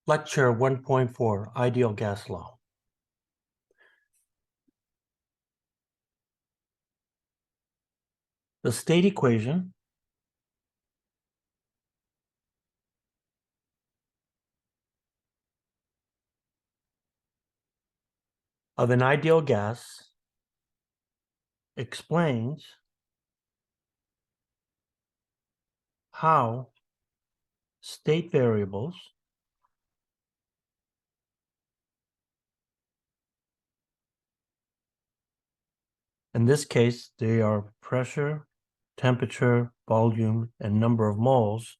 Lecture 1.4, Ideal Gas Law. The state equation of an ideal gas explains how state variables in this case, they are pressure, temperature, volume, and number of moles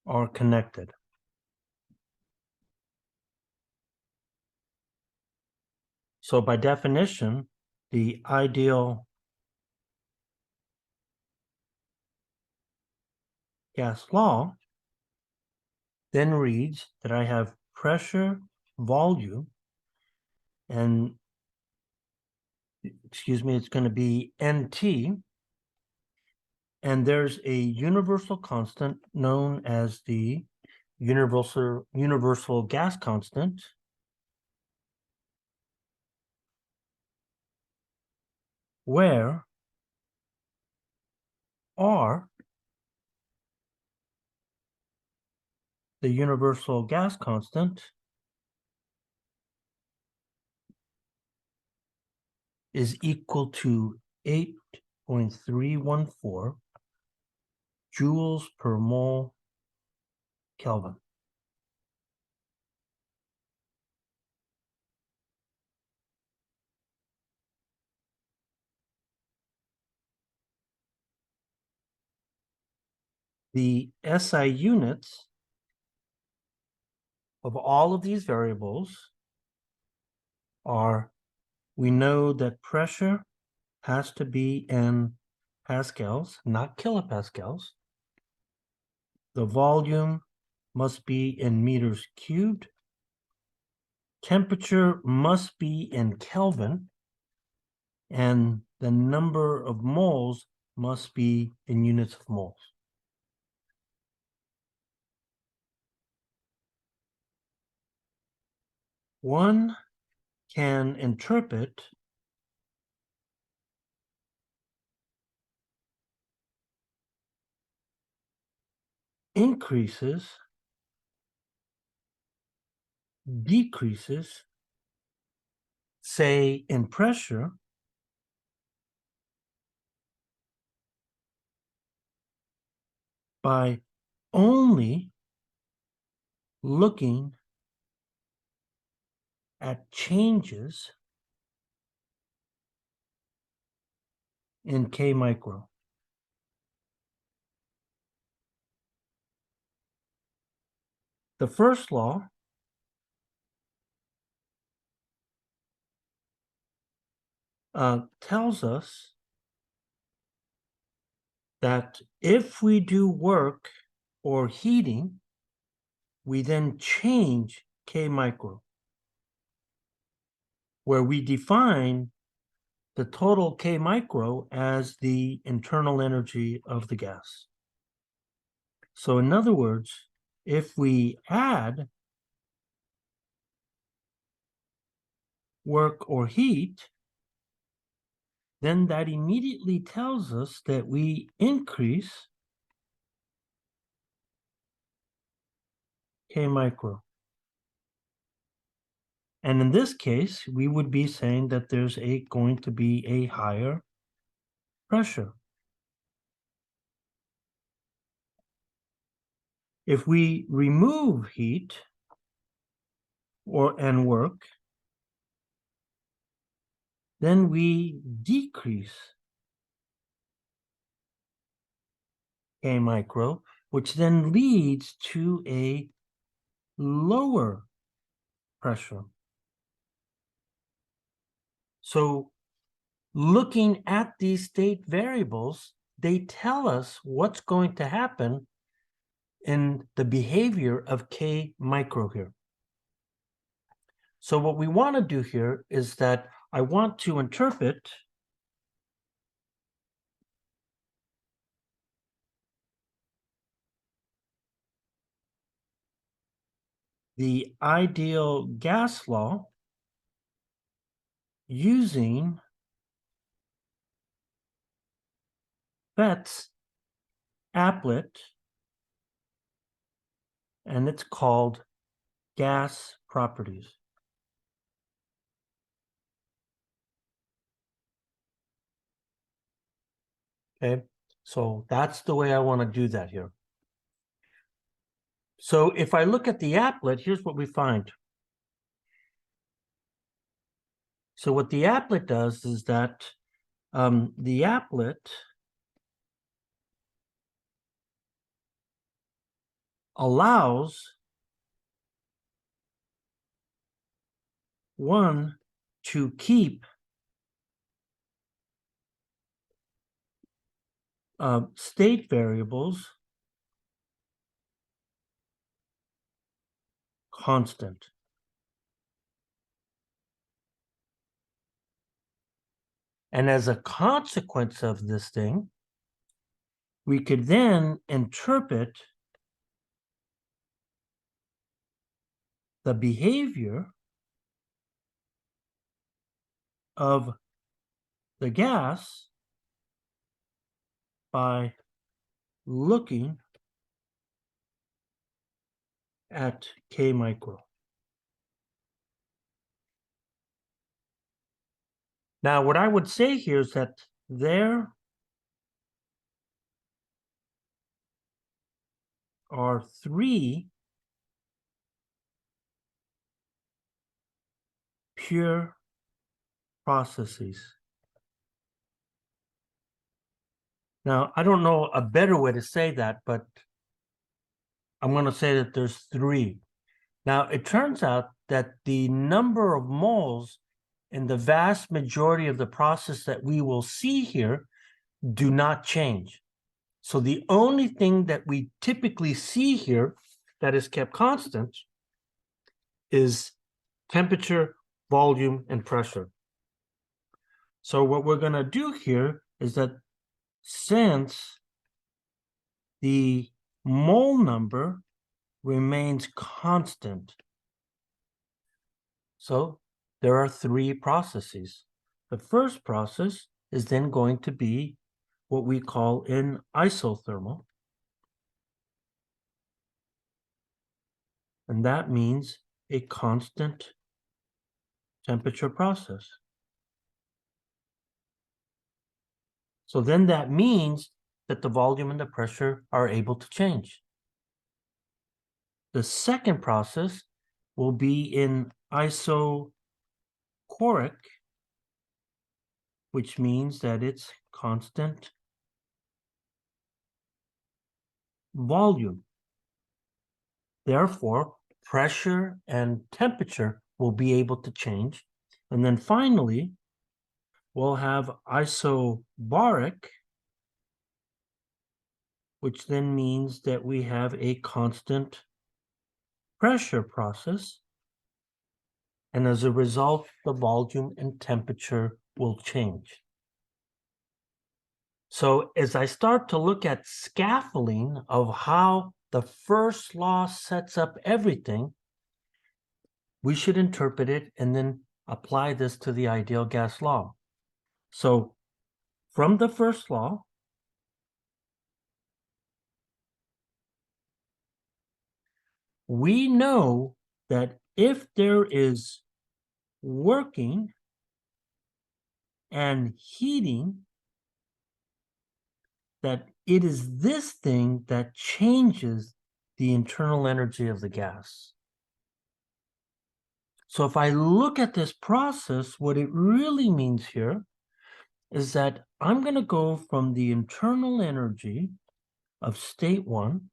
are connected. So by definition, the ideal gas law then reads that I have pressure, volume, and it's going to be NT, and there's a universal constant known as the universal gas constant, where R, the universal gas constant, is equal to 8.314 joules per mole Kelvin. The SI units of all of these variables are, we know that pressure has to be in pascals, not kilopascals. The volume must be in meters cubed. Temperature must be in Kelvin. And the number of moles must be in units of moles. One can interpret increases, decreases, say in pressure, by only looking at changes in K micro. The first law tells us that if we do work or heating, we then change K micro, where we define the total K micro as the internal energy of the gas. So in other words, if we add work or heat, then that immediately tells us that we increase K micro. And in this case, we would be saying that there's going to be a higher pressure. If we remove heat and work, then we decrease K micro, which then leads to a lower pressure. So looking at these state variables, they tell us what's going to happen in the behavior of K micro here. So what we want to do here is that I want to interpret the ideal gas law using PhET's applet, and it's called gas properties. Okay, so that's the way I want to do that here. So if I look at the applet, here's what we find. So what the applet does is that the applet allows one to keep state variables constant. And as a consequence of this thing, we could then interpret the behavior of the gas by looking at K micro. Now, what I would say here is that there are three pure processes. Now, I don't know a better way to say that, but I'm going to say that there's three. Now, it turns out that the number of moles in the vast majority of the process that we will see here do not change. So the only thing that we typically see here that is kept constant is temperature, volume, and pressure. So what we're going to do here is that since the mole number remains constant, so there are three processes. The first process is then going to be what we call an isothermal. And that means a constant temperature process. So then that means that the volume and the pressure are able to change. The second process will be in isochoric, which means that it's constant volume. Therefore, pressure and temperature will be able to change. And then finally, we'll have isobaric, which then means that we have a constant pressure process. And as a result, the volume and temperature will change. So as I start to look at scaffolding of how the first law sets up everything, we should interpret it and then apply this to the ideal gas law. So from the first law, we know that if there is working and heating, that it is this thing that changes the internal energy of the gas. So if I look at this process, what it really means here is that I'm going to go from the internal energy of state one,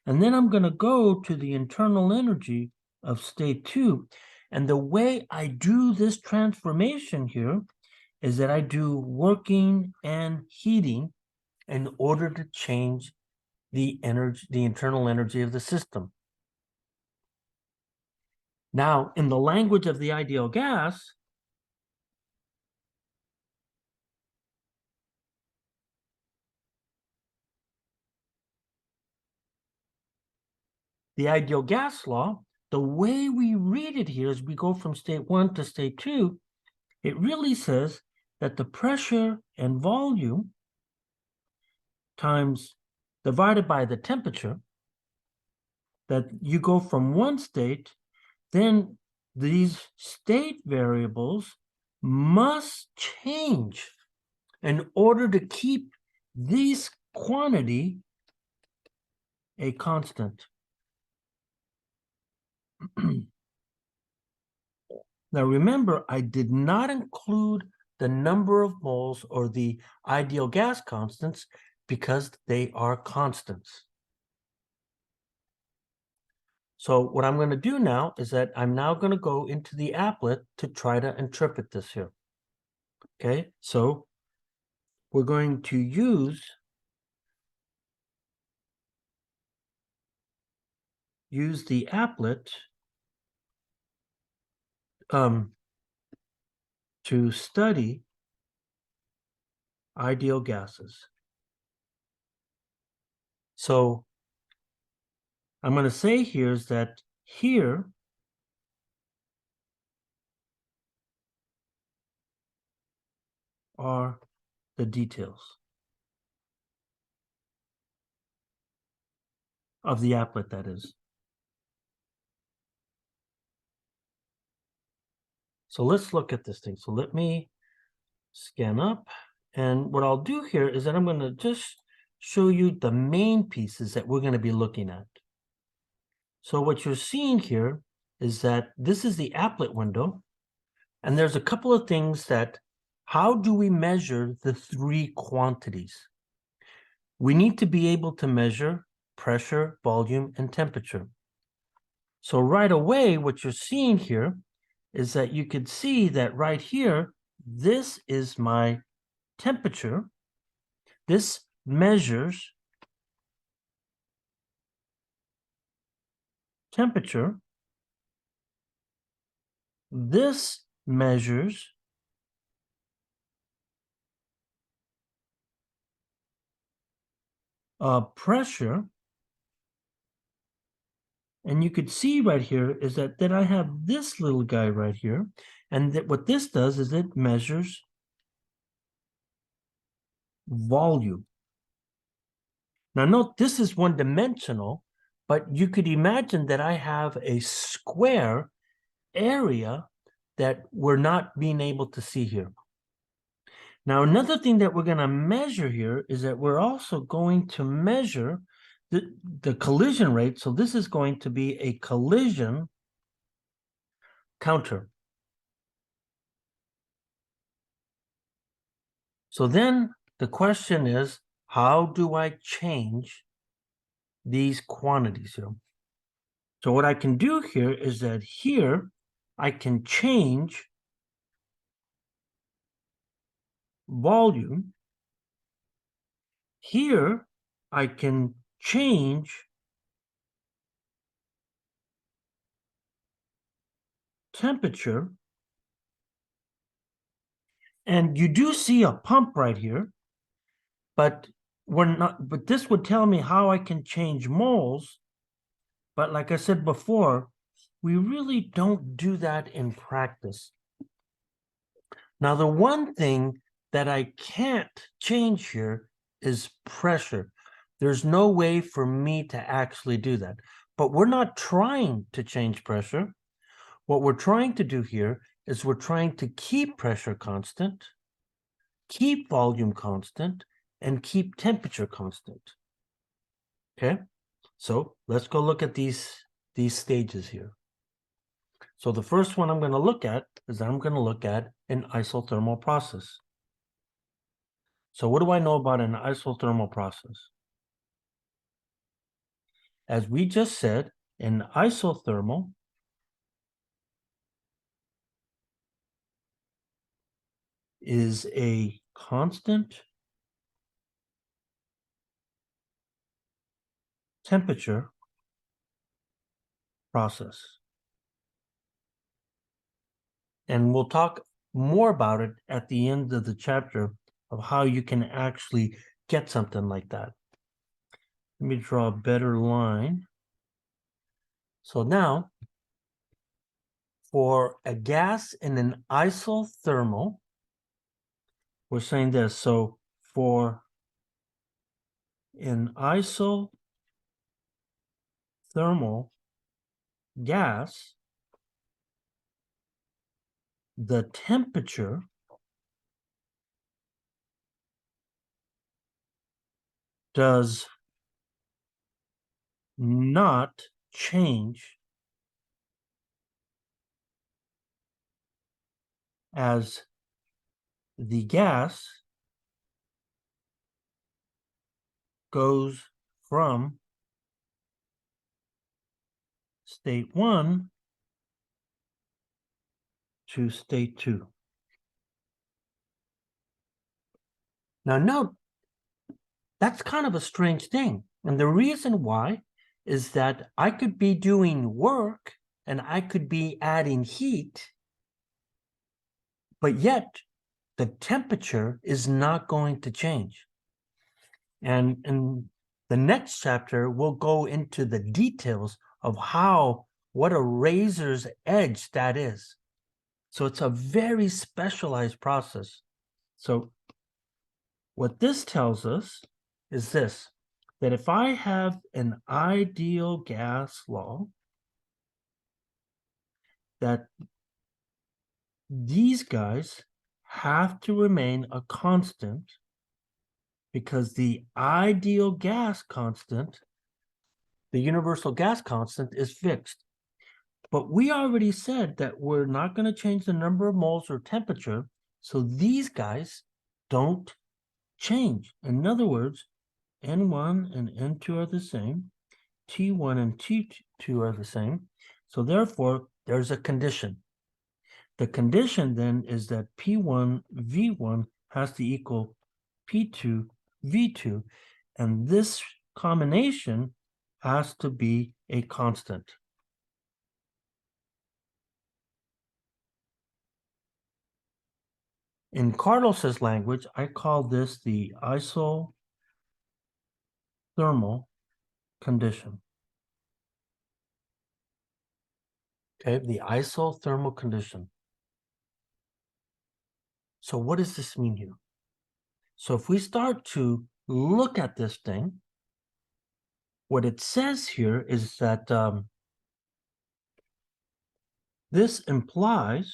and then I'm going to go to the internal energy of state two. And the way I do this transformation here is that I do working and heating in order to change the energy, the internal energy of the system. Now, in the language of the ideal gas, the ideal gas law the way we read it here as we go from state 1 to state 2, it really says that the pressure and volume times divided by the temperature, that you go from one state, then these state variables must change in order to keep this quantity a constant. Now remember, I did not include the number of moles or the ideal gas constants because they are constants. So what I'm going to do now is that I'm now going to go into the applet to try to interpret this here. Okay, so we're going to use the applet to study ideal gases. So I'm going to say here is that here are the details of the applet, that is. So let's look at this thing. So let me scan up. And what I'll do here is that I'm going to just show you the main pieces that we're going to be looking at. So what you're seeing here is that this is the applet window. And there's a couple of things that, how do we measure the three quantities? We need to be able to measure pressure, volume, and temperature. So right away, what you're seeing here is that you could see that right here, this is my temperature. This measures temperature. This measures pressure. And you could see right here is that I have this little guy right here. And that what this does is it measures volume. Now note, this is one-dimensional, but you could imagine that I have a square area that we're not being able to see here. Now, another thing that we're going to measure here is that we're also going to measure the collision rate. So this is going to be a collision counter. So then the question is, how do I change these quantities here? So what I can do here is that here I can change volume. Here I can change temperature. And you do see a pump right here, but this would tell me how I can change moles. But like I said before, we really don't do that in practice. Now, the one thing that I can't change here is pressure. There's no way for me to actually do that. But we're not trying to change pressure. What we're trying to do here is we're trying to keep pressure constant, keep volume constant, and keep temperature constant. Okay, so let's go look at these stages here. So the first one I'm going to look at is I'm going to look at an isothermal process. So what do I know about an isothermal process? As we just said, an isothermal is a constant temperature process. And we'll talk more about it at the end of the chapter of how you can actually get something like that. Let me draw a better line. So now for a gas in an isothermal, we're saying this. So for an isothermal gas, the temperature does not change as the gas goes from state 1 to state 2. Now note, that's kind of a strange thing. And the reason why is that I could be doing work and I could be adding heat, but yet the temperature is not going to change. And in the next chapter, we'll go into the details of what a razor's edge that is. So it's a very specialized process. So what this tells us is this, that if I have an ideal gas law, that these guys have to remain a constant because the ideal gas constant, the universal gas constant, is fixed. But we already said that we're not going to change the number of moles or temperature, so these guys don't change. In other words, N1 and N2 are the same, T1 and T2 are the same, so therefore there's a condition. The condition then is that P1 V1 has to equal P2 V2, and this combination has to be a constant. In Carlos's language, I call this the isothermal condition. Okay, the isothermal condition. So what does this mean here? So if we start to look at this thing, what it says here is that this implies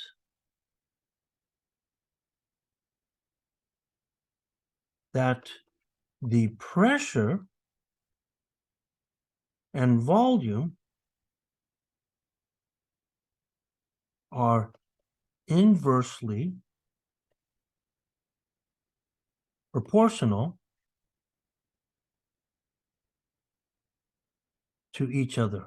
that the pressure and volume are inversely proportional to each other.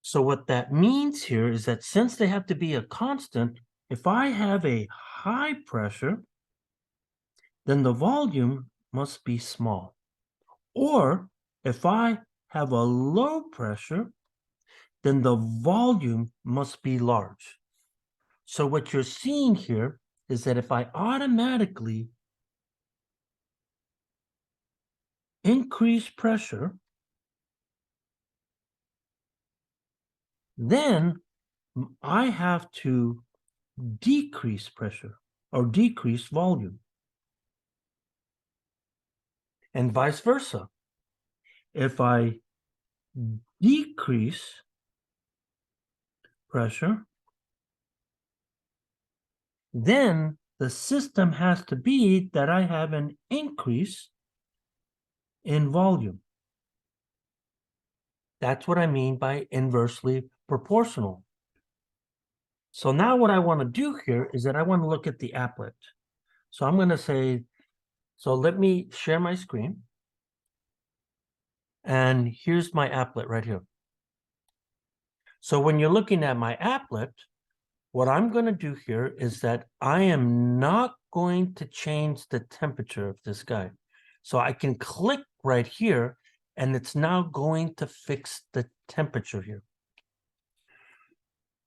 So what that means here is that since they have to be a constant, if I have a high pressure, then the volume must be small. Or if I have a low pressure, then the volume must be large. So what you're seeing here is that if I automatically increase pressure, then I have to decrease pressure or decrease volume, and vice versa. If I decrease pressure, then the system has to be that I have an increase in volume. That's what I mean by inversely proportional. So now what I want to do here is that I want to look at the applet. So I'm going to say, so let me share my screen. And here's my applet right here. So when you're looking at my applet, what I'm going to do here is that I am not going to change the temperature of this guy. So I can click right here, and it's now going to fix the temperature here.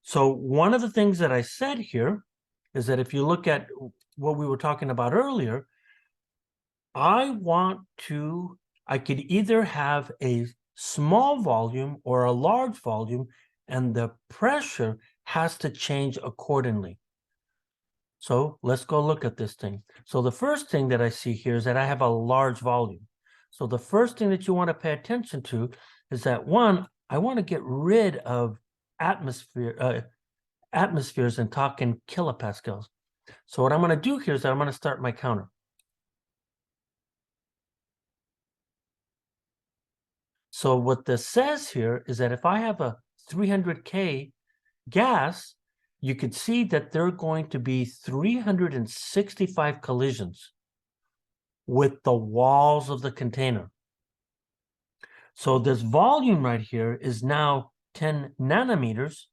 So one of the things that I said here is that if you look at what we were talking about earlier, I could either have a small volume or a large volume, and the pressure has to change accordingly. So let's go look at this thing. So the first thing that I see here is that I have a large volume. So the first thing that you want to pay attention to is that, one, I want to get rid of atmospheres and talk in kilopascals. So what I'm going to do here is that I'm going to start my counter. So what this says here is that if I have a 300K gas, you could see that there are going to be 365 collisions with the walls of the container. So this volume right here is now 10 nanometers,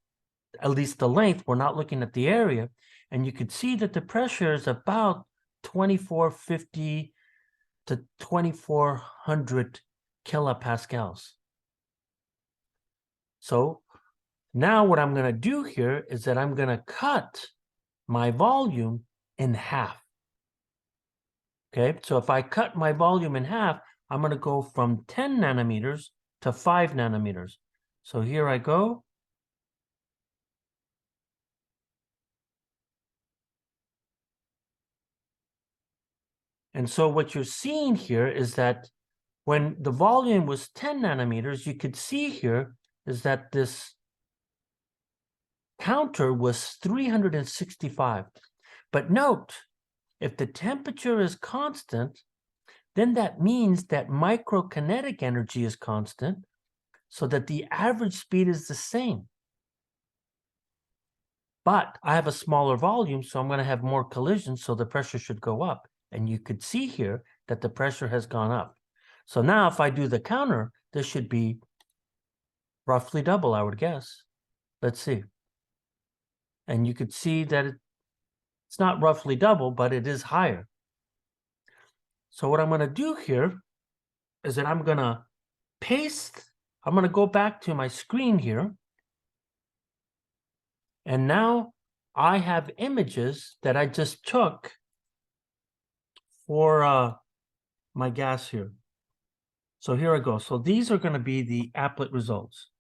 at least the length. We're not looking at the area. And you could see that the pressure is about 2450 to 2400 kilopascals. So now what I'm going to do here is that I'm going to cut my volume in half. Okay, so if I cut my volume in half, I'm going to go from 10 nanometers to 5 nanometers. So here I go. And so what you're seeing here is that when the volume was 10 nanometers, you could see here is that this counter was 365. But note, if the temperature is constant, then that means that microkinetic energy is constant, so that the average speed is the same. But I have a smaller volume, so I'm going to have more collisions, so the pressure should go up. And you could see here that the pressure has gone up. So now if I do the counter, this should be roughly double, I would guess. Let's see. And you could see that it's not roughly double, but it is higher. So what I'm going to do here is that I'm going to go back to my screen here. And now I have images that I just took for my gas here. So here I go. So these are going to be the applet results.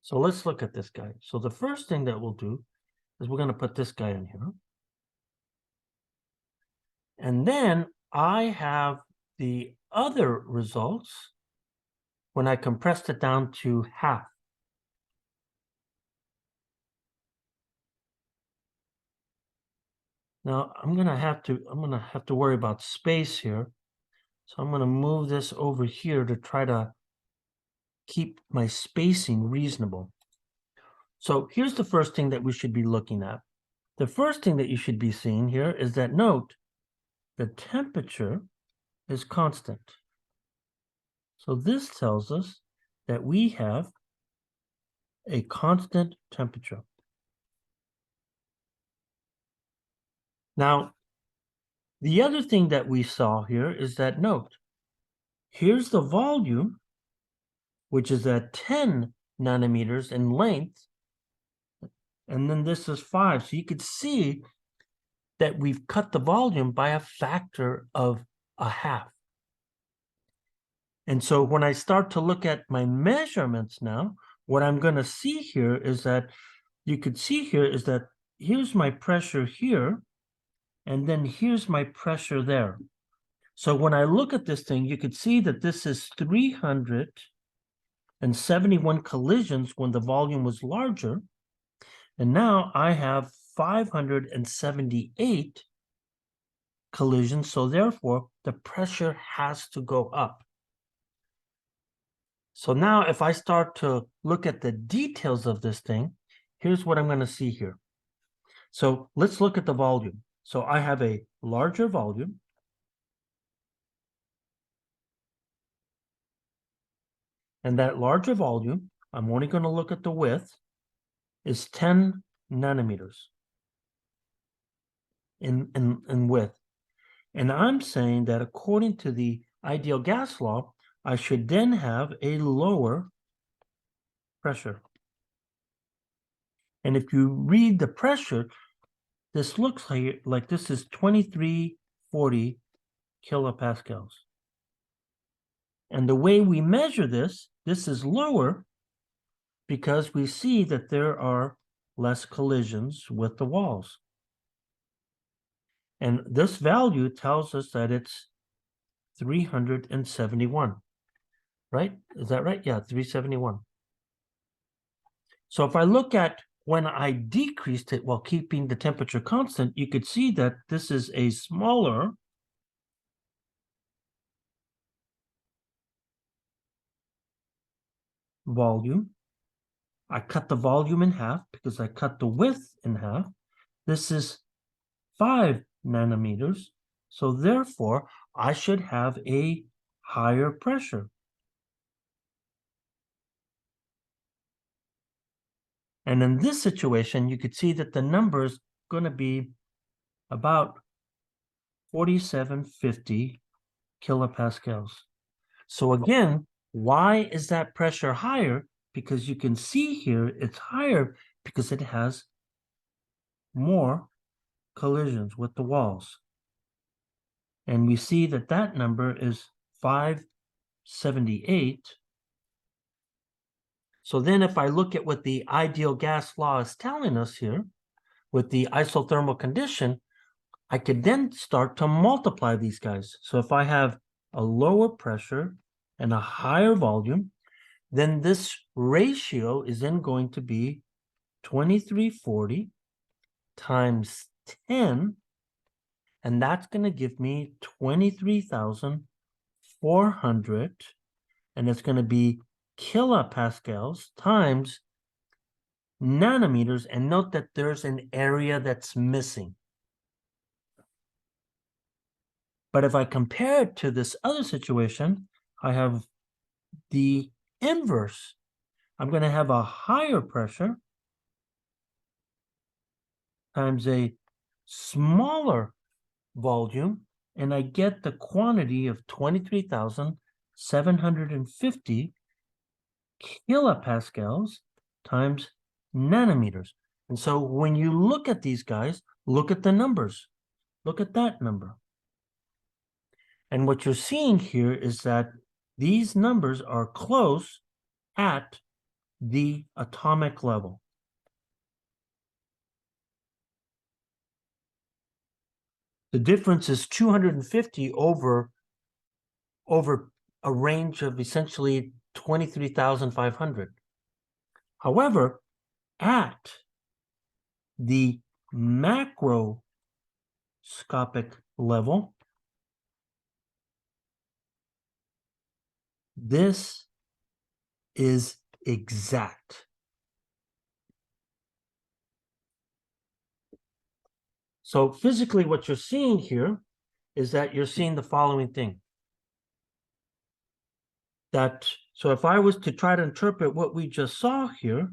So let's look at this guy. So the first thing that we'll do is we're going to put this guy in here. And then I have the other results when I compressed it down to half. Now I'm gonna have to worry about space here. So I'm gonna move this over here to try to keep my spacing reasonable. So here's the first thing that we should be looking at. The first thing that you should be seeing here is that, note, the temperature is constant. So this tells us that we have a constant temperature. Now, the other thing that we saw here is that, note, here's the volume, which is at 10 nanometers in length, and then this is 5. So you could see that we've cut the volume by a factor of a half. And so when I start to look at my measurements now, what I'm going to see here is that you could see here is that here's my pressure here, and then here's my pressure there. So when I look at this thing, you could see that this is 371 collisions when the volume was larger. And now I have 578 collisions. So therefore, the pressure has to go up. So now if I start to look at the details of this thing, here's what I'm going to see here. So let's look at the volume. So I have a larger volume. And that larger volume, I'm only going to look at the width, is 10 nanometers in width. And I'm saying that according to the ideal gas law, I should then have a lower pressure. And if you read the pressure, this looks like this is 2340 kilopascals. And the way we measure this is lower because we see that there are less collisions with the walls. And this value tells us that it's 371, right? Is that right? Yeah, 371. So if I look at when I decreased it while keeping the temperature constant, you could see that this is a smaller volume. I cut the volume in half because I cut the width in half. This is 5 nanometers. So therefore, I should have a higher pressure. And in this situation, you could see that the number is going to be about 4750 kilopascals. So again, why is that pressure higher? Because you can see here it's higher because it has more collisions with the walls. And we see that that number is 578. So then if I look at what the ideal gas law is telling us here with the isothermal condition, I could then start to multiply these guys. So if I have a lower pressure and a higher volume, then this ratio is then going to be 2340 times 10, and that's going to give me 23,400, and it's going to be kilopascals times nanometers, and note that there's an area that's missing. But if I compare it to this other situation, I have the inverse. I'm going to have a higher pressure times a smaller volume, and I get the quantity of 23,750 kilopascals times nanometers. And so when you look at these guys, look at the numbers. Look at that number. And what you're seeing here is that these numbers are close at the atomic level. The difference is 250 over a range of essentially 23,500. However, at the macroscopic level, this is exact. So physically, what you're seeing here is that you're seeing the following thing. So if I was to try to interpret what we just saw here,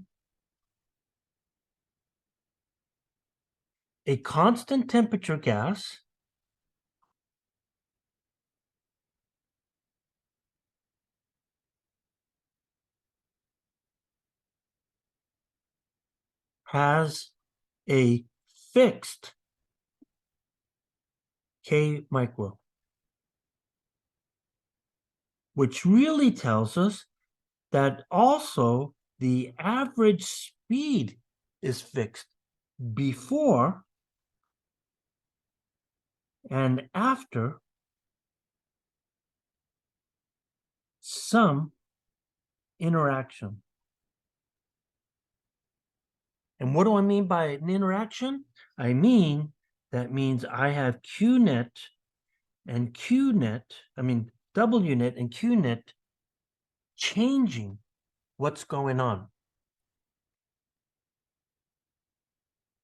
a constant temperature gas has a fixed K micro, which really tells us that also the average speed is fixed before and after some interaction. And what do I mean by an interaction? I mean, that means I have QNet and QNet, WNet and QNet changing what's going on.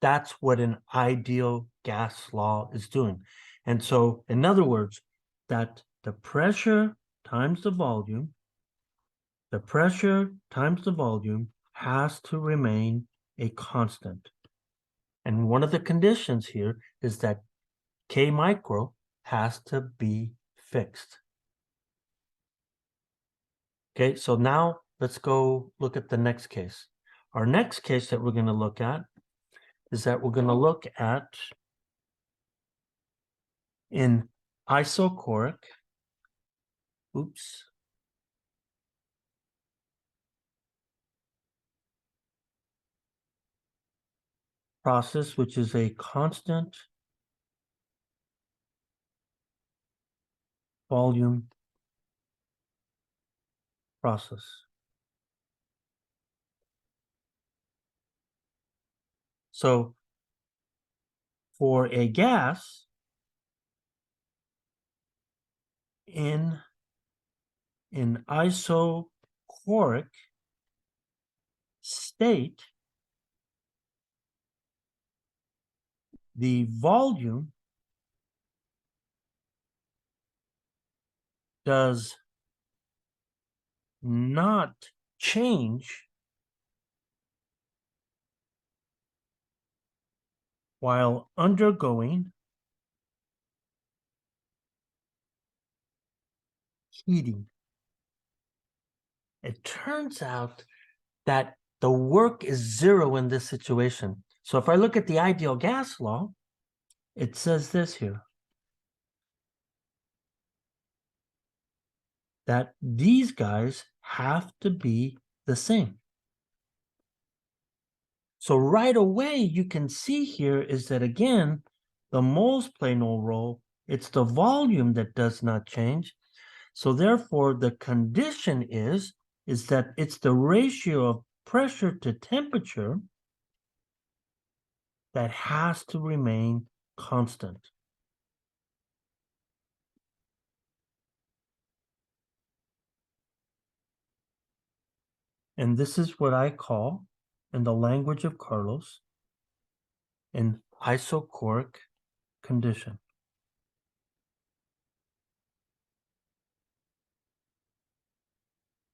That's what an ideal gas law is doing. And so, in other words, that the pressure times the volume has to remain a constant. And one of the conditions here is that K micro has to be fixed. Okay, so now let's go look at the next case. Our next case that we're going to look at is that we're going to look at in isochoric, process, which is a constant volume process. So for a gas in an isochoric state, the volume does not change while undergoing heating. It turns out that the work is zero in this situation. So if I look at the ideal gas law, it says this here, that these guys have to be the same. So right away, you can see here is that, again, the moles play no role. It's the volume that does not change. So therefore, the condition is that it's the ratio of pressure to temperature that has to remain constant. And this is what I call, in the language of Carlos, an isochoric condition.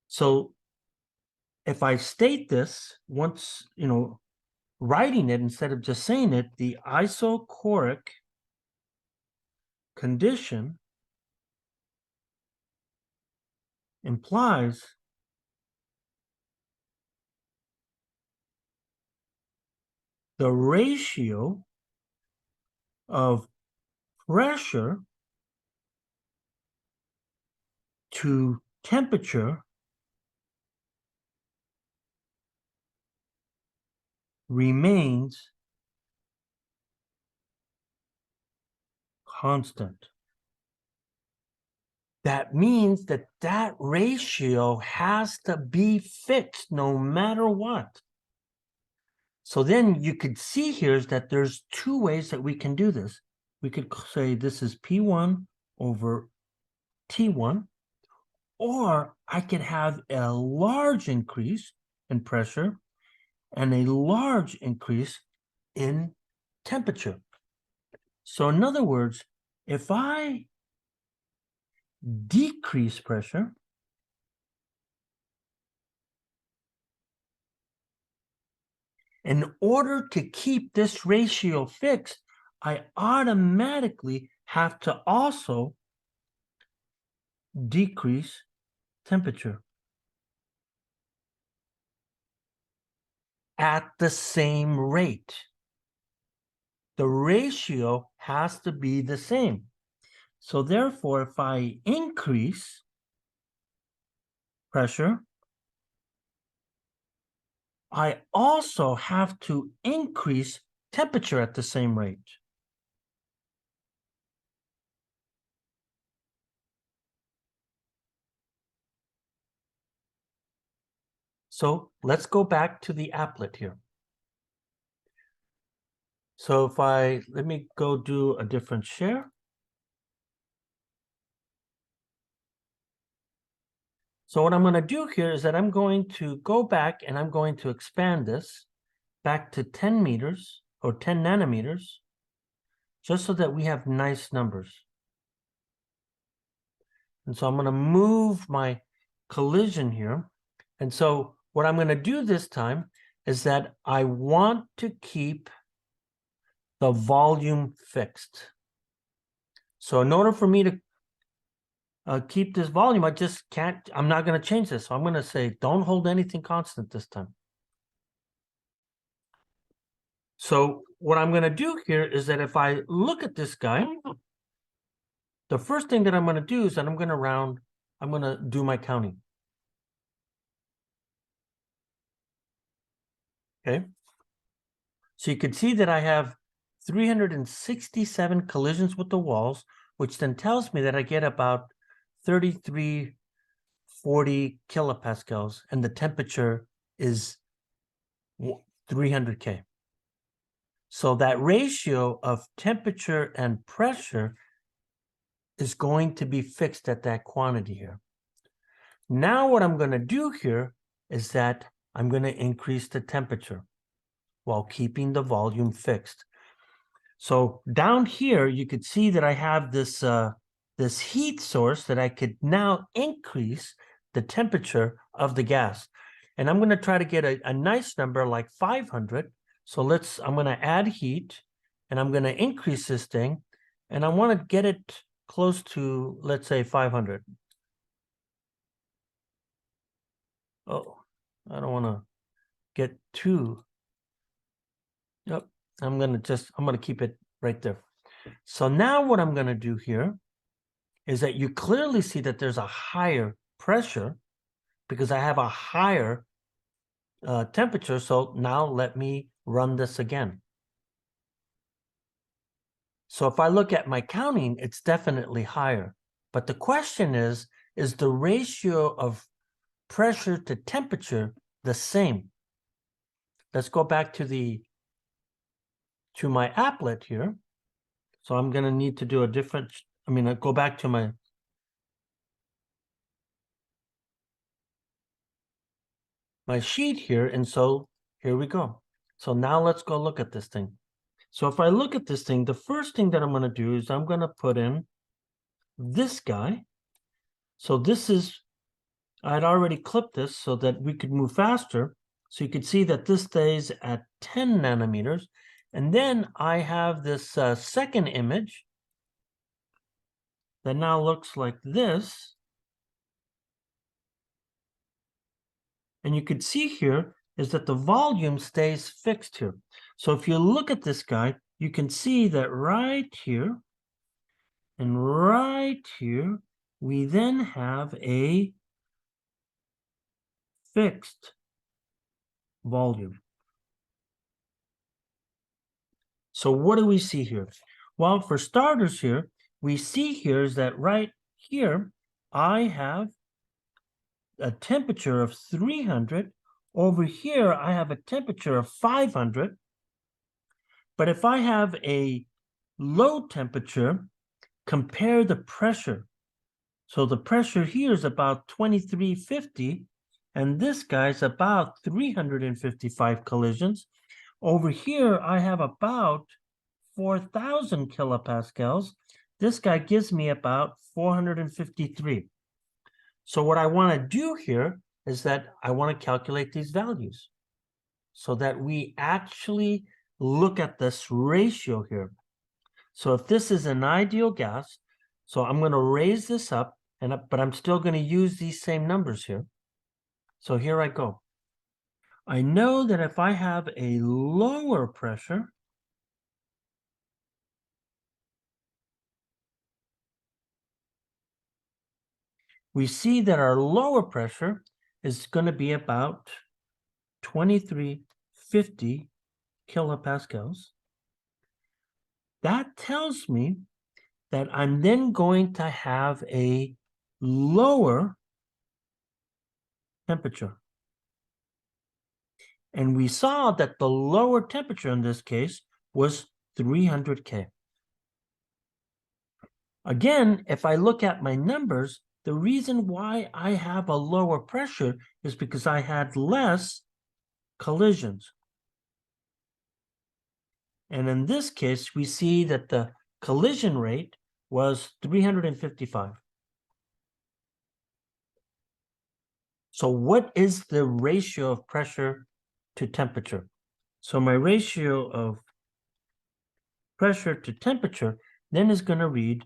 So if I state this once, writing it instead of just saying it, the isochoric condition implies the ratio of pressure to temperature remains constant. That means that that ratio has to be fixed no matter what. So then you could see here is that there's two ways that we can do this. We could say this is P1 over T1, or I could have a large increase in pressure and a large increase in temperature. So in other words, if I decrease pressure, in order to keep this ratio fixed, I automatically have to also decrease temperature at the same rate. The ratio has to be the same. So therefore, if I increase pressure, I also have to increase temperature at the same rate. So let's go back to the applet here. So if let me go do a different share. So what I'm going to do here is that I'm going to go back and I'm going to expand this back to 10 meters or 10 nanometers, just so that we have nice numbers. And so I'm going to move my collision here. And so what I'm going to do this time is that I want to keep the volume fixed. So in order for me to keep this volume, I just can't, I'm not going to change this. So I'm going to say, don't hold anything constant this time. So what I'm going to do here is that if I look at this guy, the first thing that I'm going to do is that I'm going to do my counting. Okay. So you can see that I have 367 collisions with the walls, which then tells me that I get about 3340 kilopascals, and the temperature is 300 K. So that ratio of temperature and pressure is going to be fixed at that quantity here. Now what I'm going to do here is that I'm going to increase the temperature while keeping the volume fixed. So down here, you could see that I have this, this heat source that I could now increase the temperature of the gas. And I'm going to try to get a nice number like 500. So I'm going to add heat and I'm going to increase this thing. And I want to get it close to, let's say, 500. Oh, I don't want to get too. Yep. I'm going to keep it right there. So now what I'm going to do here is that you clearly see that there's a higher pressure because I have a higher temperature. So now let me run this again. So if I look at my counting, it's definitely higher. But the question is the ratio of pressure to temperature the same? Let's go back to my applet here. So I'm going to need to do a different, go back to my sheet here. And so here we go. So now let's go look at this thing. So if I look at this thing, the first thing that I'm going to do is I'm going to put in this guy. So this is, I'd already clipped this so that we could move faster. So you could see that this stays at 10 nanometers. And then I have this second image that now looks like this. And you could see here is that the volume stays fixed here. So if you look at this guy, you can see that right here and right here, we then have a fixed volume. So what do we see here? Well, for starters here, we see here is that right here, I have a temperature of 300. Over here, I have a temperature of 500. But if I have a low temperature, compare the pressure. So the pressure here is about 2350, and this guy's about 355 collisions. Over here, I have about 4,000 kilopascals. This guy gives me about 453. So what I want to do here is that I want to calculate these values so that we actually look at this ratio here. So if this is an ideal gas, so I'm going to raise this up, but I'm still going to use these same numbers here. So here I go. I know that if I have a lower pressure, we see that our lower pressure is going to be about 2350 kilopascals. That tells me that I'm then going to have a lower temperature. And we saw that the lower temperature in this case was 300 K. Again, if I look at my numbers, the reason why I have a lower pressure is because I had less collisions. And in this case, we see that the collision rate was 355. So what is the ratio of pressure to temperature? So my ratio of pressure to temperature then is going to read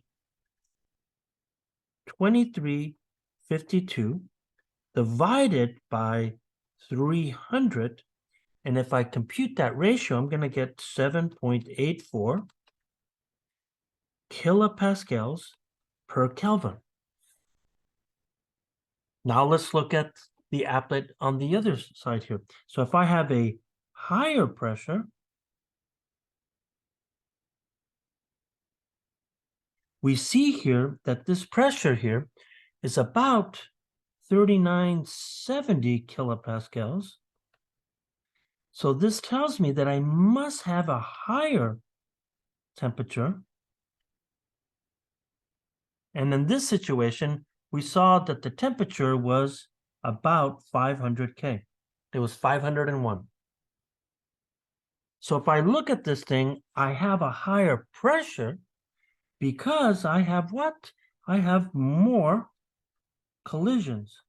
2352 divided by 300, And if I compute that ratio, I'm going to get 7.84 kilopascals per Kelvin. Now let's look at the applet on the other side here. So if I have a higher pressure, we see here that this pressure here is about 3970 kilopascals. So this tells me that I must have a higher temperature. And in this situation, we saw that the temperature was about 500 K. It was 501. So if I look at this thing, I have a higher pressure because I have what? I have more collisions.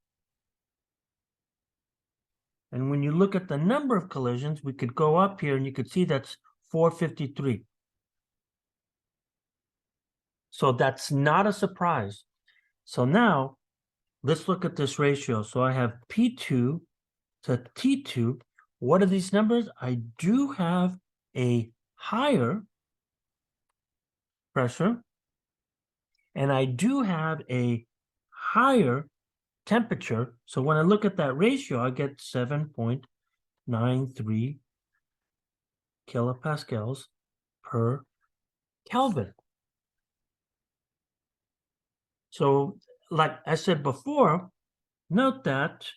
And when you look at the number of collisions, we could go up here and you could see that's 453. So that's not a surprise. So now let's look at this ratio. So I have P2 to T2. What are these numbers? I do have a higher pressure and I do have a higher temperature. So when I look at that ratio, I get 7.93 kilopascals per Kelvin. So like I said before, note that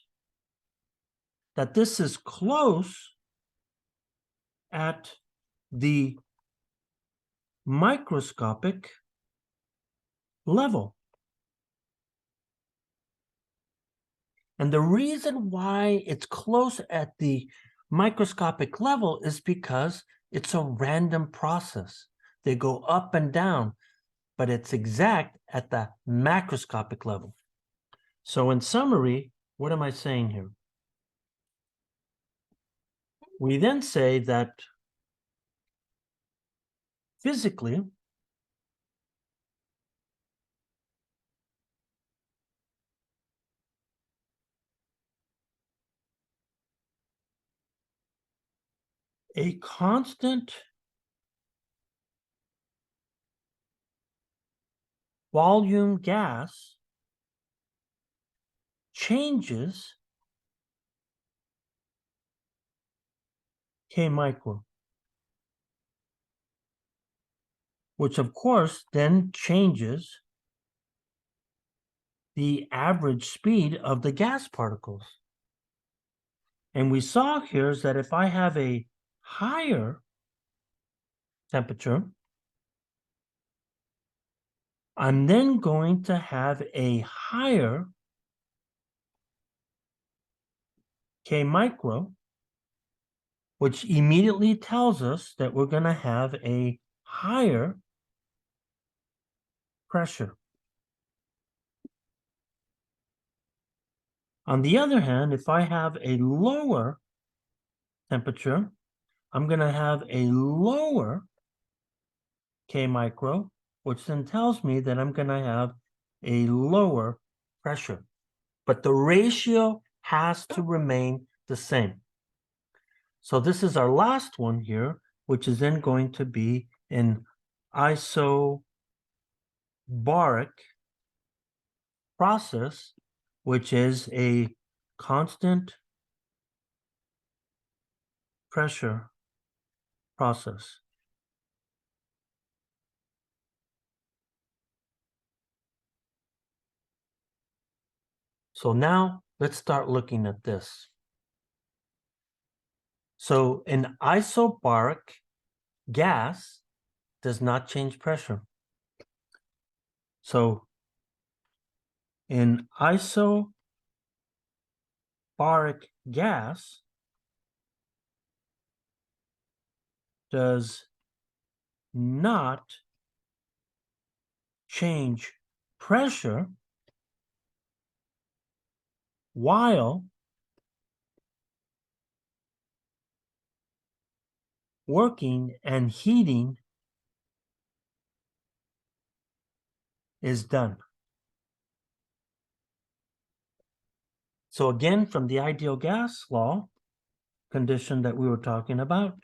this is close at the microscopic level. And the reason why it's close at the microscopic level is because it's a random process. They go up and down, but it's exact at the macroscopic level. So in summary, what am I saying here? We then say that physically, a constant volume gas changes K micro, which of course then changes the average speed of the gas particles. And we saw here is that if I have a higher temperature, I'm then going to have a higher K micro, which immediately tells us that we're going to have a higher pressure. On the other hand, if I have a lower temperature, I'm going to have a lower K micro, which then tells me that I'm going to have a lower pressure. But the ratio has to remain the same. So this is our last one here, which is then going to be an isobaric process, which is a constant pressure process. So now let's start looking at this. So an isobaric gas does not change pressure. So an isobaric gas does not change pressure while working and heating is done. So again, from the ideal gas law, condition that we were talking about.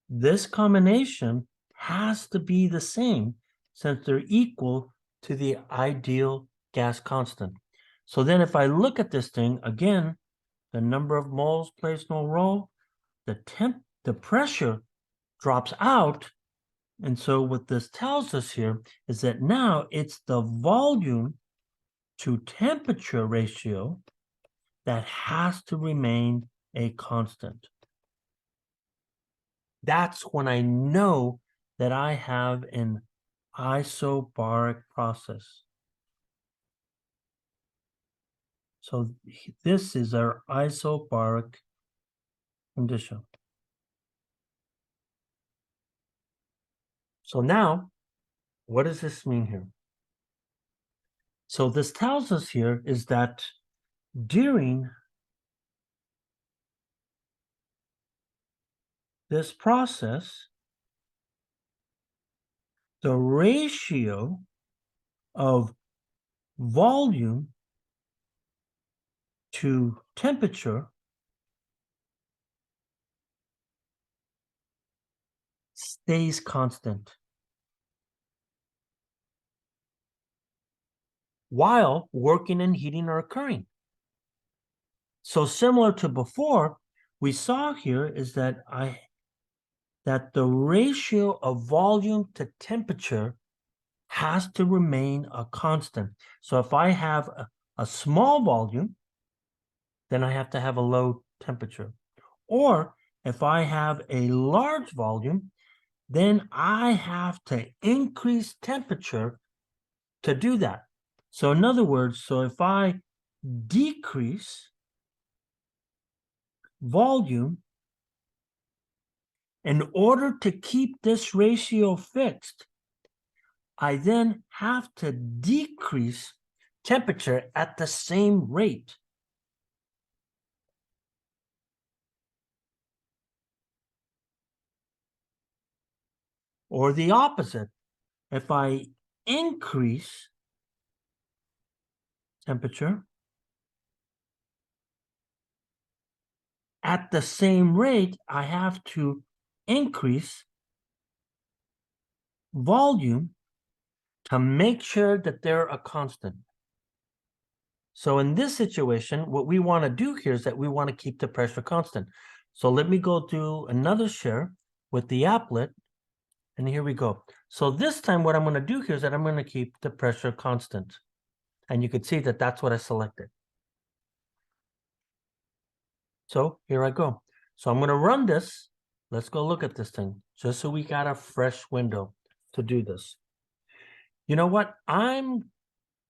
This combination has to be the same since they're equal to the ideal gas constant. So then if I look at this thing, again, the number of moles plays no role. The pressure drops out. And so what this tells us here is that now it's the volume to temperature ratio that has to remain a constant. That's when I know that I have an isobaric process. So this is our isobaric condition. So now, what does this mean here? So this tells us here is that during this process, the ratio of volume to temperature stays constant while working and heating are occurring. So similar to before, we saw here is that the ratio of volume to temperature has to remain a constant. So if I have a small volume, then I have to have a low temperature. Or if I have a large volume, then I have to increase temperature to do that. So in other words, so if I decrease volume, in order to keep this ratio fixed, I then have to decrease temperature at the same rate. Or the opposite, if I increase temperature at the same rate, I have to increase volume to make sure that they're a constant. So in this situation, what we want to do here is that we want to keep the pressure constant. So let me go do another share with the applet. And here we go. So this time what I'm going to do here is that I'm going to keep the pressure constant. And you can see that that's what I selected. So here I go. So I'm going to run this. Let's go look at this thing just so we got a fresh window to do this. You know what? I'm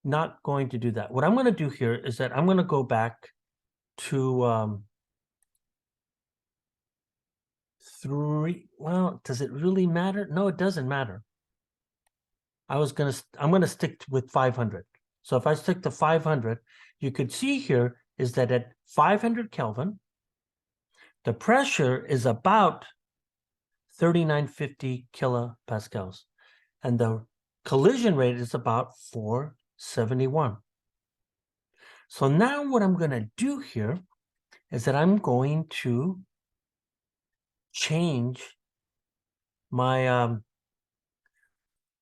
not going to do that. What I'm going to do here is that I'm going to go back to well, does it really matter? No, it doesn't matter. I'm going to stick with 500. So if I stick to 500, you could see here is that at 500 Kelvin, the pressure is about 3950 kilopascals, and the collision rate is about 471. So now what I'm going to do here is that I'm going to change my, I'm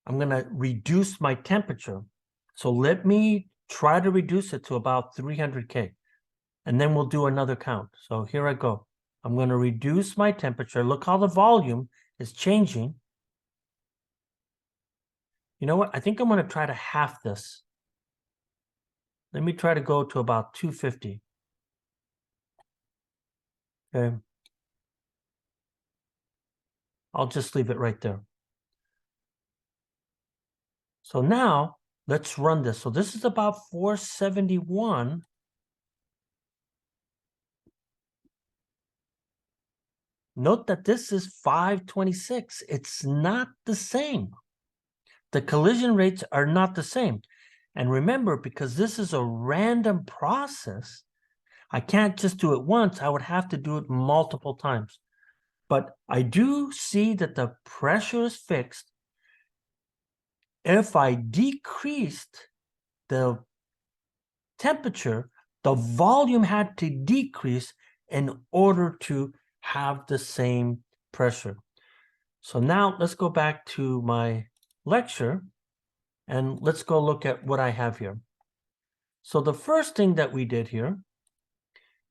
going to reduce my temperature. So let me try to reduce it to about 300K, and then we'll do another count. So here I go. I'm going to reduce my temperature. Look how the volume is changing. You know what? I think I'm going to try to half this. Let me try to go to about 250. Okay. I'll just leave it right there. So now let's run this. So this is about 471. Note that this is 526. It's not the same. The collision rates are not the same. And remember, because this is a random process, I can't just do it once. I would have to do it multiple times. But I do see that the pressure is fixed. If I decreased the temperature, the volume had to decrease in order to have the same pressure. So now let's go back to my lecture and let's go look at what I have here. So the first thing that we did here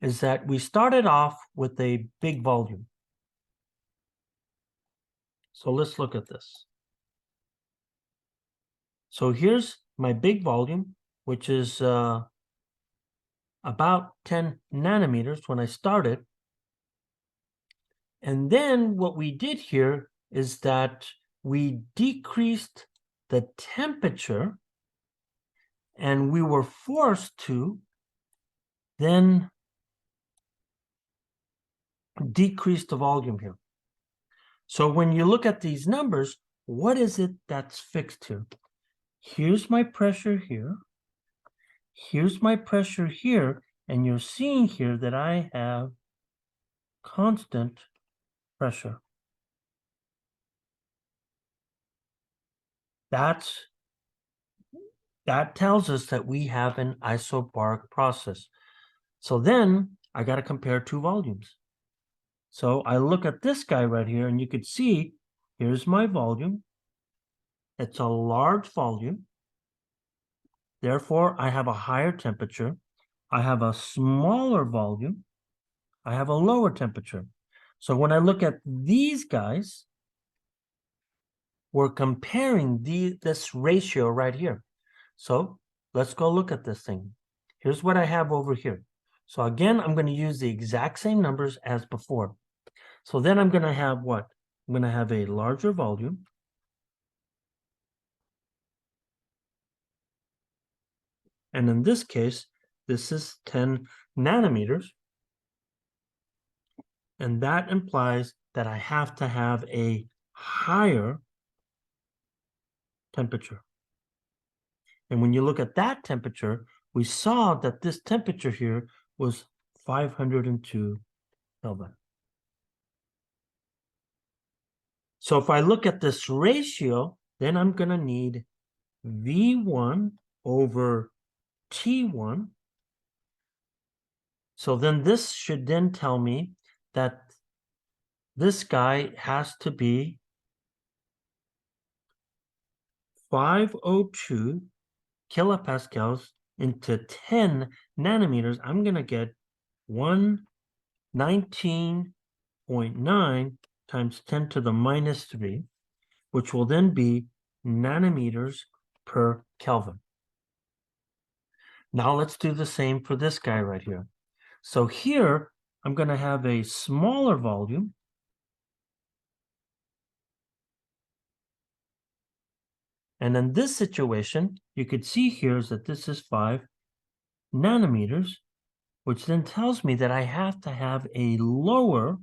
is that we started off with a big volume. So let's look at this. So here's my big volume, which is about 10 nanometers when I started. And then what we did here is that we decreased the temperature and we were forced to then decrease the volume here. So when you look at these numbers, what is it that's fixed here? Here's my pressure here. Here's my pressure here. And you're seeing here that I have constant pressure. That tells us that we have an isobaric process. So then I got to compare two volumes. So I look at this guy right here, and you could see here's my volume. It's a large volume. Therefore, I have a higher temperature. I have a smaller volume. I have a lower temperature. So when I look at these guys, we're comparing this ratio right here. So let's go look at this thing. Here's what I have over here. So again, I'm going to use the exact same numbers as before. So then I'm going to have what? I'm going to have a larger volume. And in this case, this is 10 nanometers. And that implies that I have to have a higher temperature. And when you look at that temperature, we saw that this temperature here was 502 Kelvin. So if I look at this ratio, then I'm going to need V1 over T1. So then this should then tell me that this guy has to be 502 kilopascals into 10 nanometers. I'm going to get 119.9 times 10 to the minus 3, which will then be nanometers per Kelvin. Now let's do the same for this guy right here. So here, I'm going to have a smaller volume. And in this situation, you could see here is that this is 5 nanometers, which then tells me that I have to have a lower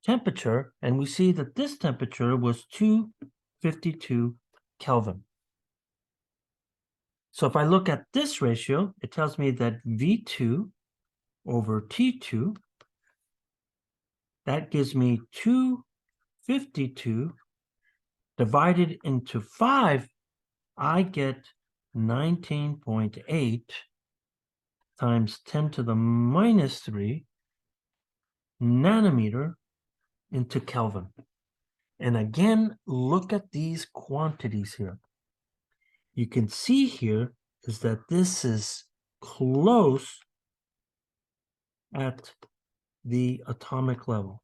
temperature. And we see that this temperature was 252 Kelvin. So if I look at this ratio, it tells me that V2 over T2, that gives me 252 divided into 5, I get 19.8 times 10 to the minus 3 nanometer into Kelvin. And again, look at these quantities here. You can see here is that this is close at the atomic level.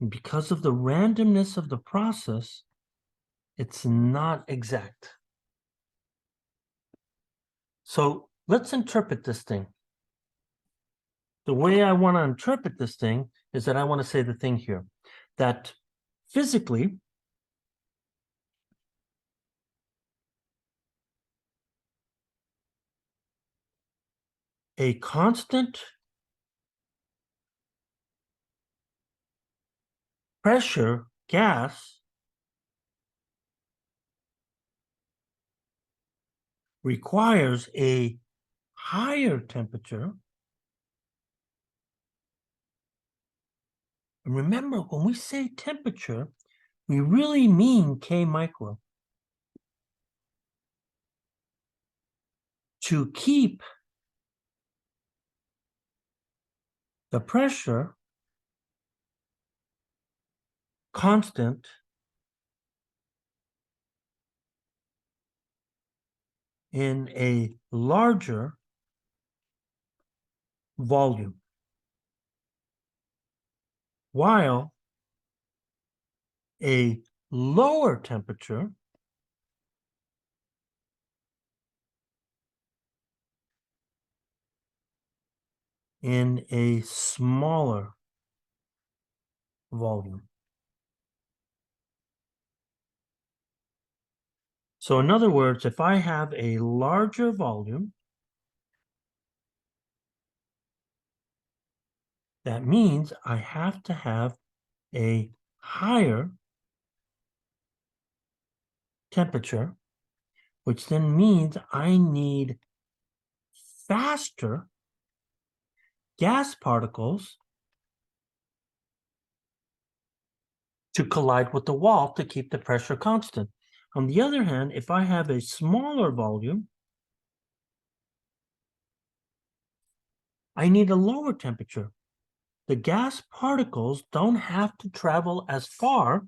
And because of the randomness of the process, it's not exact. So let's interpret this thing. The way I want to interpret this thing is that I want to say the thing here, that physically, a constant pressure gas requires a higher temperature. And remember, when we say temperature, we really mean K micro. to keep the pressure constant in a larger volume, while a lower temperature in a smaller volume. So in other words, if I have a larger volume, that means I have to have a higher temperature, which then means I need faster gas particles to collide with the wall to keep the pressure constant. On the other hand, if I have a smaller volume, I need a lower temperature. The gas particles don't have to travel as far,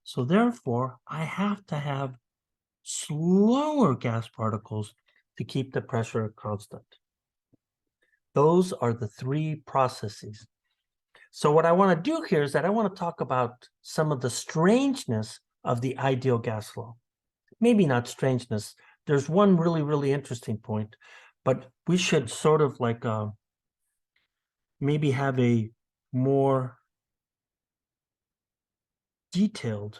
so therefore I have to have slower gas particles to keep the pressure constant. Those are the three processes. So what I want to do here is that I want to talk about some of the strangeness of the ideal gas law. Maybe not strangeness. There's one really, really interesting point, but we should sort of like maybe have a more detailed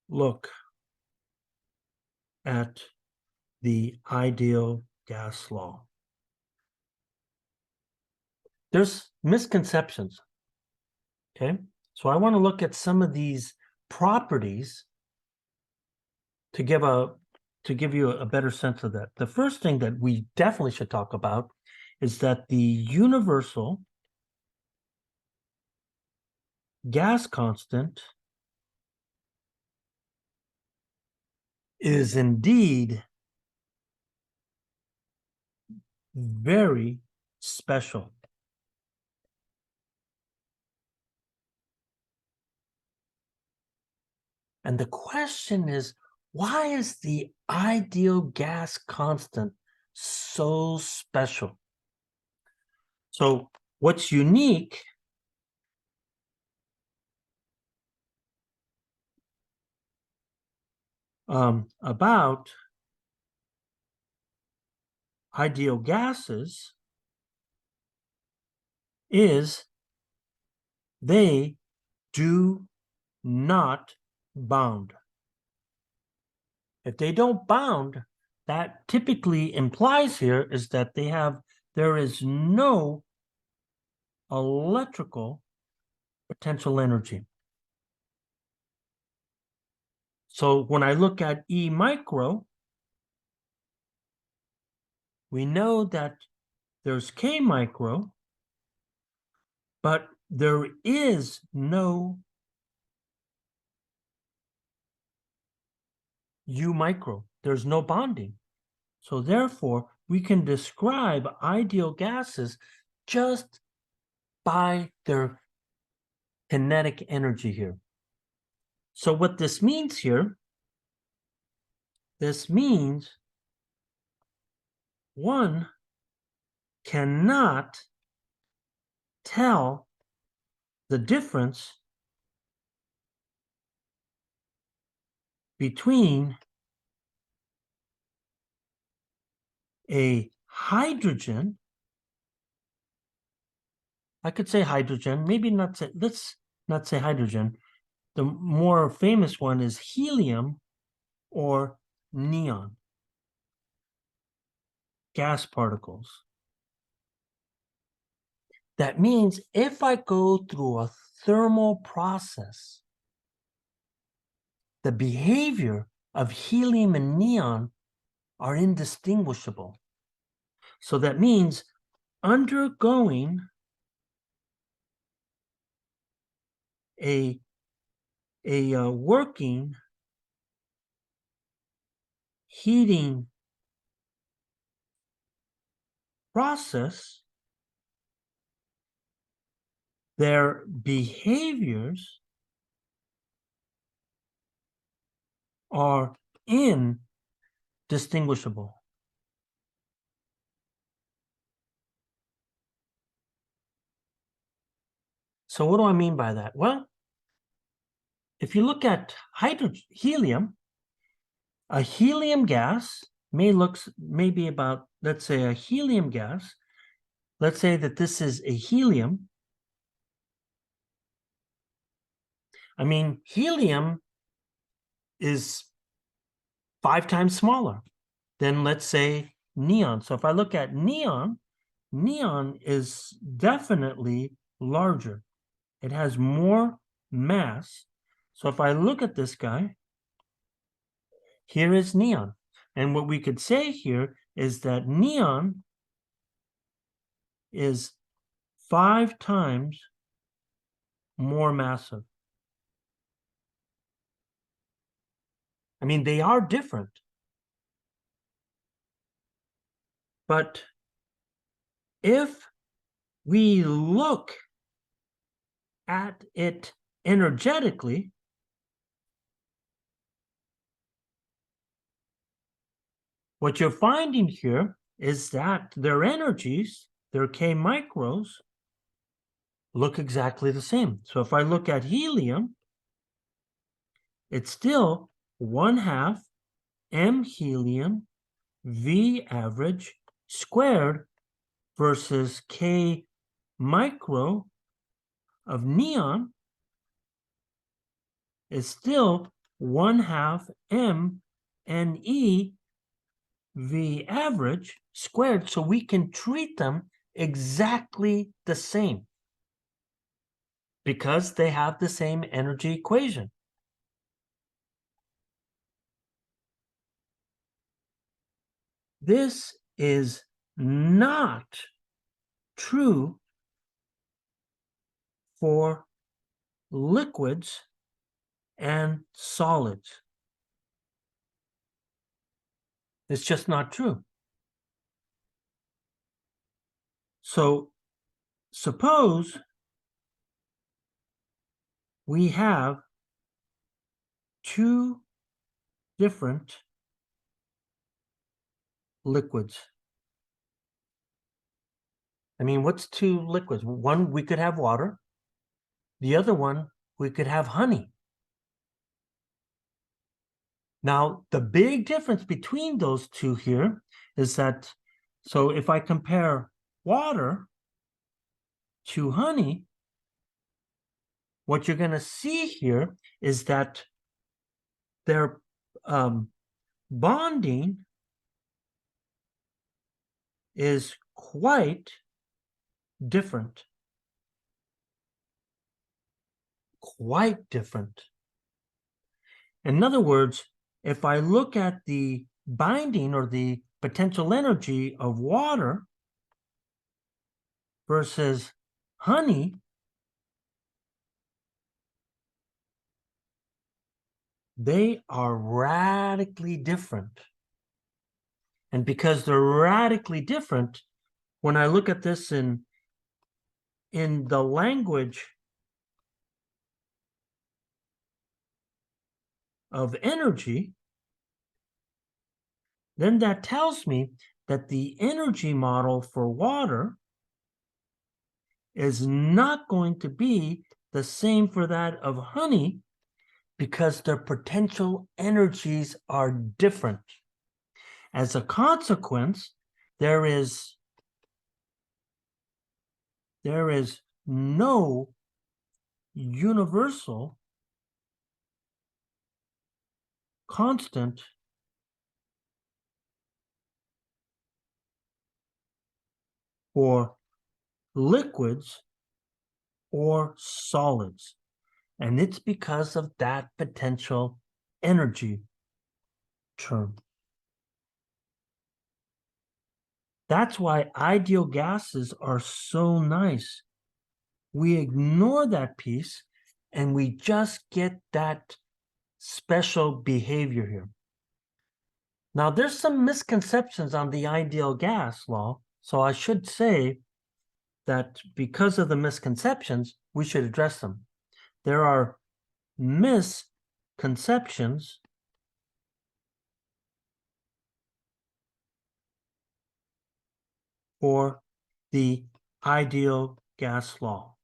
look at the ideal gas law. There's misconceptions, okay? So I want to look at some of these properties to give you a better sense of that. The first thing that we definitely should talk about is that the universal gas constant is indeed very special. And the question is, why is the ideal gas constant so special? So what's unique about ideal gases is they do not bound. If they don't bound, that typically implies here is that there is no electrical potential energy. So when I look at E micro, we know that there's K micro, but there is no U micro. There's no bonding. So therefore, we can describe ideal gases just by their kinetic energy here. So what this means here, this means one cannot tell the difference between a hydrogen, I could say hydrogen, maybe not say, let's not say hydrogen. The more famous one is helium or neon, gas particles. That means if I go through a thermal process, the behavior of helium and neon are indistinguishable. So that means undergoing a working heating process, their behaviors are indistinguishable. So what do I mean by that? Well, if you look at helium, a helium gas may be about, let's say, a helium gas. Let's say that this is a helium. I mean, helium is 5 times smaller than, let's say, neon. So if I look at neon, neon is definitely larger. It has more mass. So if I look at this guy, here is neon. And what we could say here is that neon is 5 times more massive. I mean, they are different. But if we look at it energetically, what you're finding here is that their energies, their K micros, look exactly the same. So if I look at helium, it's still 1/2 m helium V average squared versus K micro of neon is still 1/2 m Ne V average squared. So we can treat them exactly the same because they have the same energy equation. This is not true for liquids and solids. It's just not true. So suppose we have 2 different liquids. I mean, what's 2 liquids? One, we could have water. The other one, we could have honey. Now, the big difference between those two here is that, so if I compare water to honey, what you're going to see here is that their bonding is quite different. Quite different. In other words, if I look at the binding or the potential energy of water versus honey, they are radically different. And because they're radically different, when I look at this in the language of energy, then that tells me that the energy model for water is not going to be the same for that of honey because their potential energies are different. As a consequence, there is no universal constant for liquids or solids. And it's because of that potential energy term. That's why ideal gases are so nice. We ignore that piece and we just get that special behavior here. Now, there's some misconceptions on the ideal gas law, so I should say that because of the misconceptions, we should address them. There are misconceptions for the ideal gas law.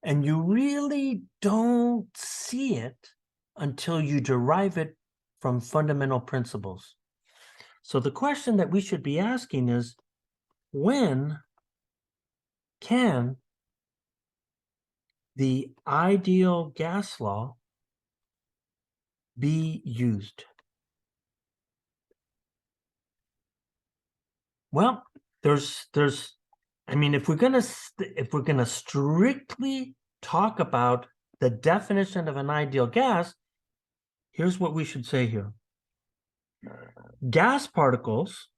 And you really don't see it until you derive it from fundamental principles. So the question that we should be asking is, when can the ideal gas law be used? Well, I mean, if we're gonna strictly talk about the definition of an ideal gas, here's what we should say here. Gas particles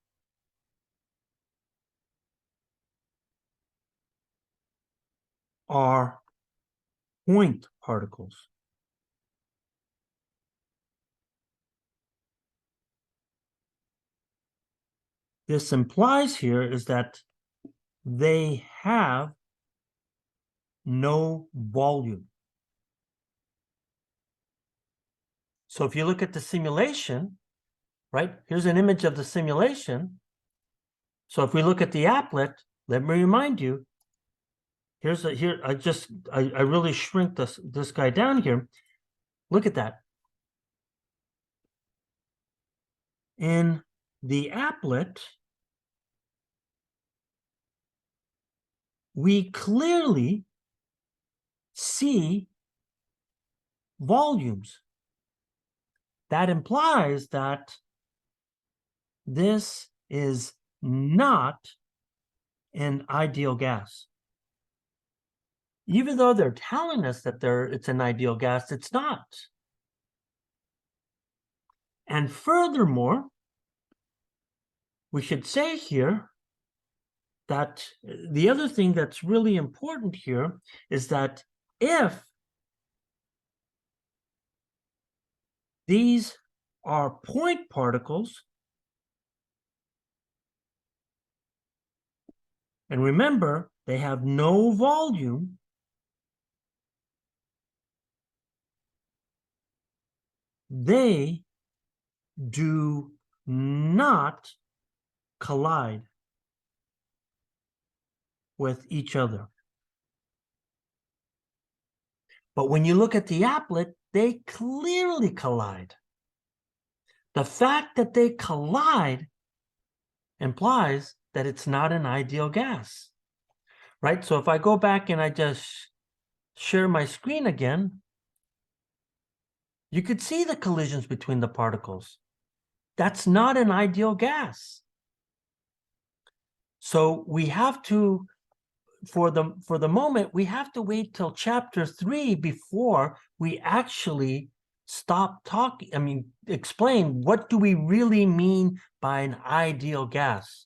are point particles. This implies here is that they have no volume. So if you look at the simulation, right, here's an image of the simulation. So if we look at the applet, let me remind you, I really shrink this guy down here. Look at that. In the applet, we clearly see volumes. That implies that this is not an ideal gas. Even though they're telling us that it's an ideal gas, it's not. And furthermore, we should say here that the other thing that's really important here is that if these are point particles, and remember, they have no volume, they do not collide with each other. But when you look at the applet, they clearly collide. The fact that they collide implies that it's not an ideal gas, right? So if I go back and I just share my screen again, you could see the collisions between the particles. That's not an ideal gas. So we have to, for the moment, we have to wait till chapter 3 before we actually stop talking. I mean, explain what do we really mean by an ideal gas.